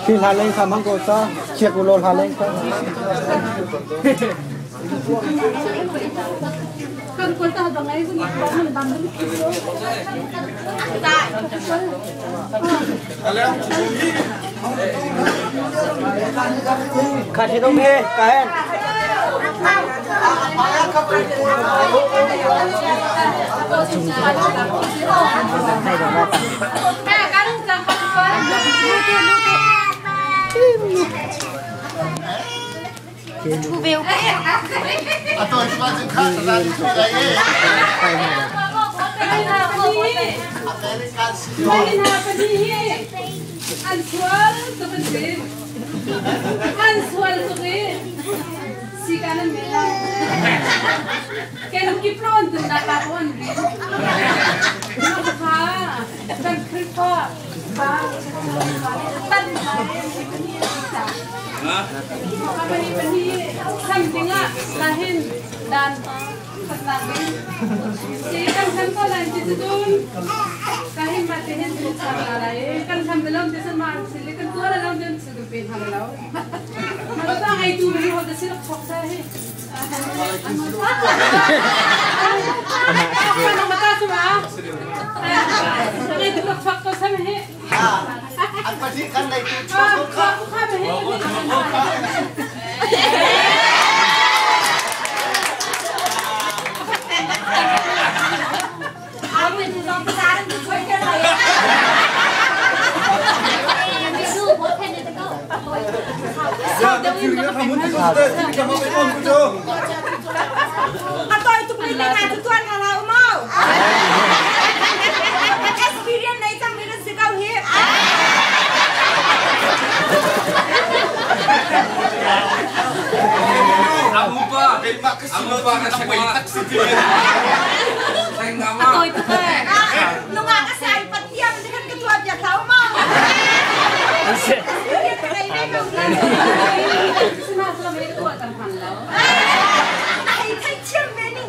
khi Hà Linh tham ăn cột sao chiếc của lô Hà Linh không con cuốn tao bằng ấy cũng có mình bằng đúng khát thì đông hê cái thu view tôi chỉ quan sát ra thì cái gì Siganan nila. Kaya nung kipron dun nakapon. Nakaka. Nagkripa. Tan Kapani-pani. Sampai nga. Lahin. Dan. Pagtagin. Siganan ko lang dito dun. Kahit matihin dito sa kalay. Kan sambilang dito sa mga silikan. Tuwa na lang dun sa dupin hangalaw. Mata ay tu beli hoda sila fakta he. Ano mata semua? Ay tu fakta sama he. Ang pasikan na ito. Kami he. Ako ni lang pasaran ko kay kay. Atau itu beli dengan tuan kalau mau. Experience naik sambil sekau hit. Aku pa kasi taksi dia. Saya nggak mau. Atau itu kan. Lu nggak kasih air petiam dengan ketua dia tahu mau. Senang selama itu akan handal. Ai thay chiêm bên này.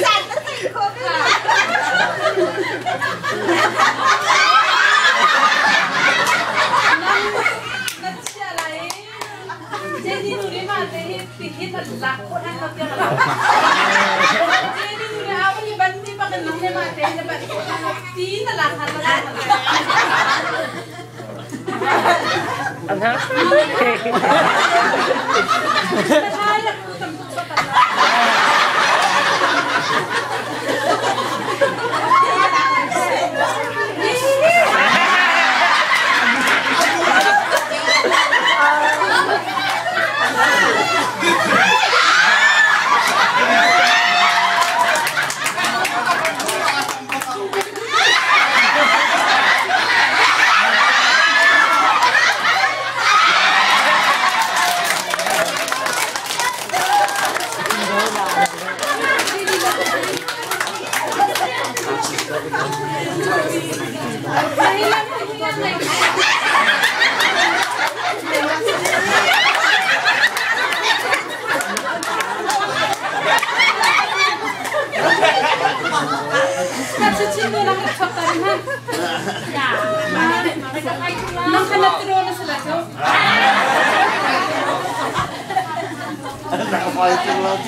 Giải nó thay cô bên này. Jadi nuri mati hit lah, orang tak tiada. Jadi nuri awak ni banti pakai nuri mati, dapat tina lah harga. Anha Saya aku tempat sopan. Ay, tingnan.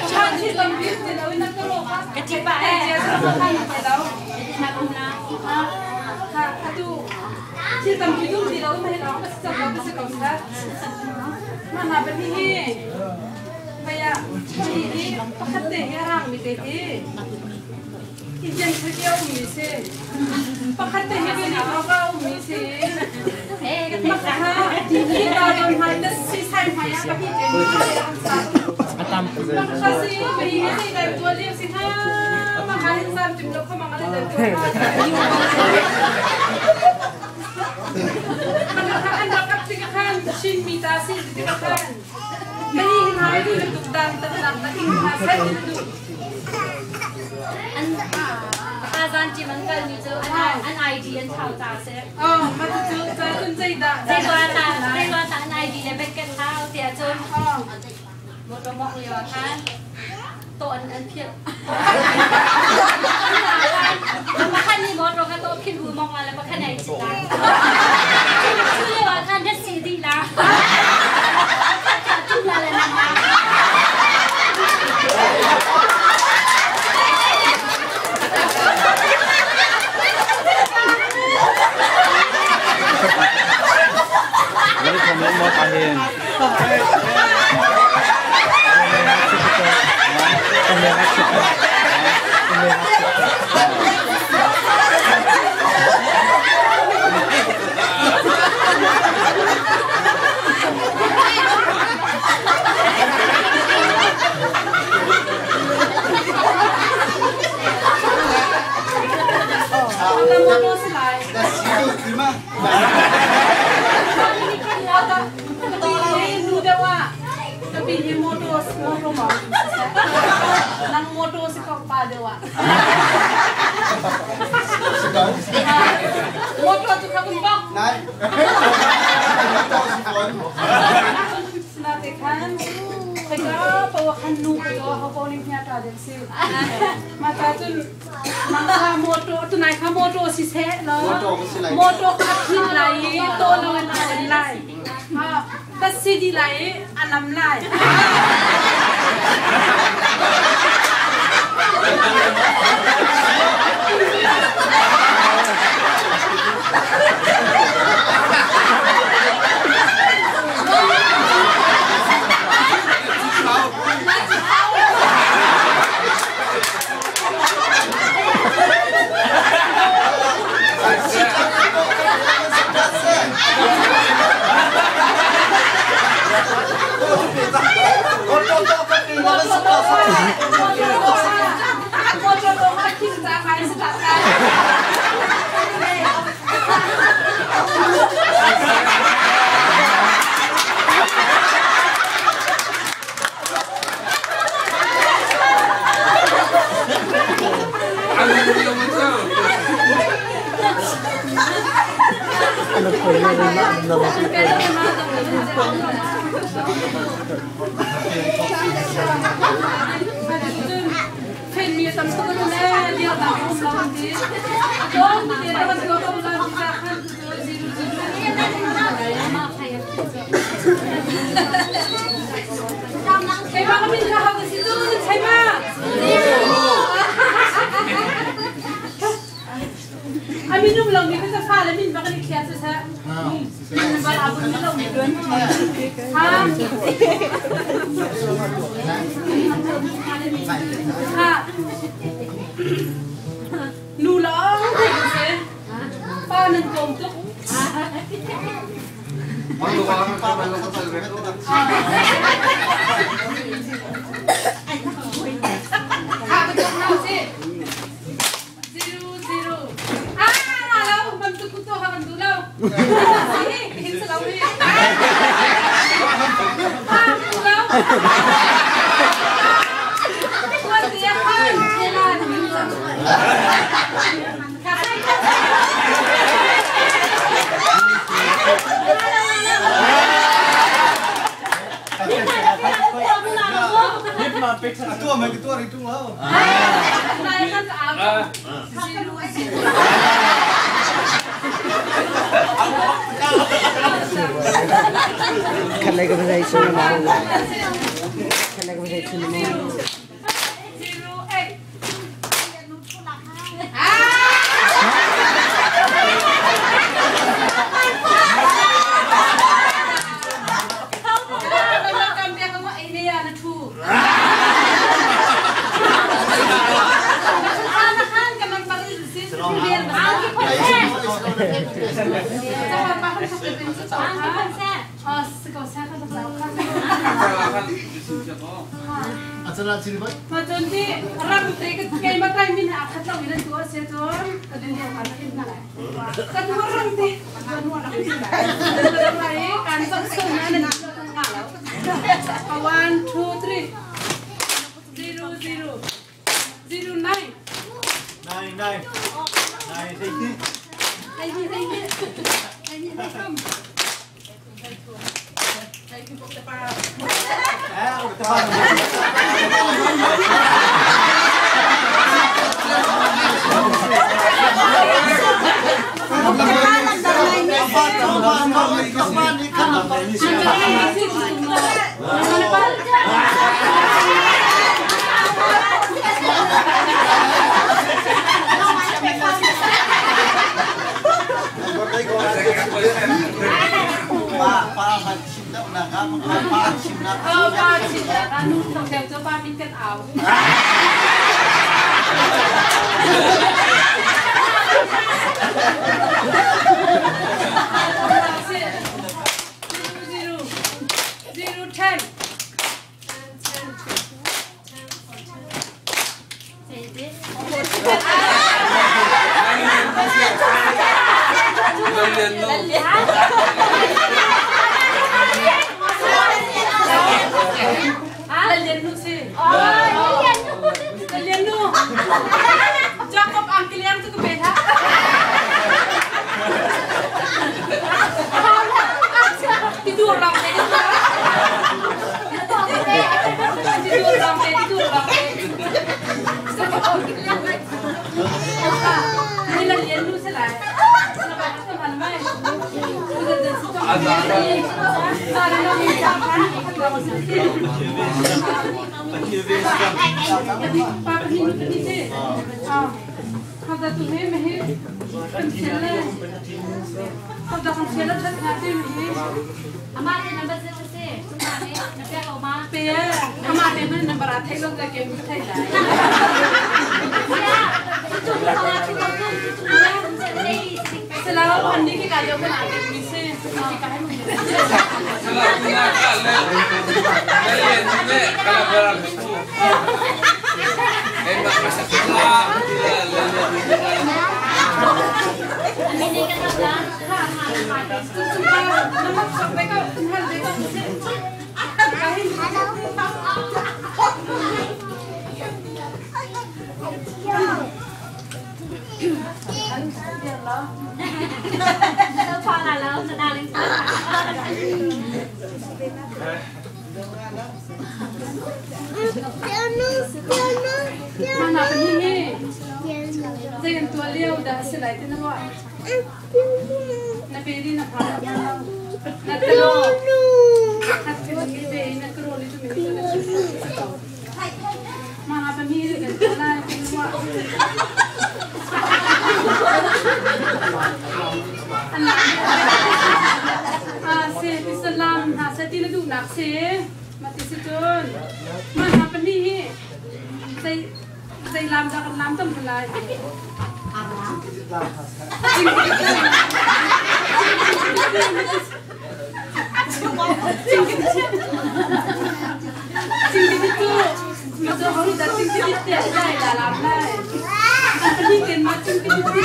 Kasi tambit din daw nagturo ka. Katiba eh. Daw. Atu. Si tambit dun di daw mahirap kasi sa daw sa kausa. Mana bani. Kaya hindi pakate yarang mitete. Ijan saja umise. Pakate hindi ako umise. Maka hindi daw mahal si sai maya bakit kasi mahihingi tayo tuwali yung siha makahin sa timlok ka mga makakaan bakap tikakan shin mitasi tikakan mahihin hari di nagdugdang tatlak nating hasay Azan ciman kal ni tu an ID an thau ta se. Oh, matu tu tun zai da. Zai gua ta an ID le bet kan thau tia chun. Oh. Một đôi mọc liều kan. To an phiet. Ma khan ni một đôi kan to phiet hu mong la ma khan nei chi ta. Chu liều kan det si di la. Chu la le na. Jadi komen mau ahin. Nang moto si Kapadewa. Moto tu kakumbak. Nay. Sinatikan. Kaya pawakan nu ko ako ning nyata din si. Matatun mangka moto tunai ka moto si se no. Moto kapin lai to no lai. Ha, basi di lai anam lai. Minum lang ni kasi fala min baka ni kaya sa balabon ni lang ni doon. Ha? Ha? Lula kasi paano komplo? Ano ba ang paano sa talbe? Ha, betul na si. 0-0. Kuto hakan dulaw. Sige, hingin sa lawi. Dulaw. Kuwag siya kan. Kailan. Kasay ka. Ketua, may ketua rito nga. Ay, kan sa ako. Kan lagi ka sa iso na Acara sini boy. Macam ni orang kayak makan min akat lah wilan tua setor kadang dia makan nak. Kan orang ni kan orang ni. Kadang lain kan semua ni tengah lah. 1 2 3 0 0 0 9 Jacob uncle yang tu kebeda. Tidur orang tadi. Tidur orang tadi. Ini lah lian lu selai. Selamat teman mai. Udah dah situ. Ada lagi siapa? Pak ini ni. Kada तुम्हें मैं कंसेला kada कंसेला छाते में हमारे नंबर से तुम्हारे नंबर को मां पे हमारे में नंबर आते लोग के मिठाई लाए तुम हमारे को selalu mandi के काजो को आते में से काहे में kalau barang itu enak masak pula ini kan bilang नमक सब का हर देखो काहे Khoa là lâu sẽ đa lên mana begini jangan tua liau dah selai tu nak buat nak beri nak apa nak telur nak beri nak kerol itu minum mana begini kan selai tu buat Asyik Islam, asyik tidak tu nak sih, mati setun. Mana apa ni? Saya lam dah lam tu mulai. Cingkit itu, macam orang dah cingkit itu ada lam lah. Apa ni kan macam cingkit itu?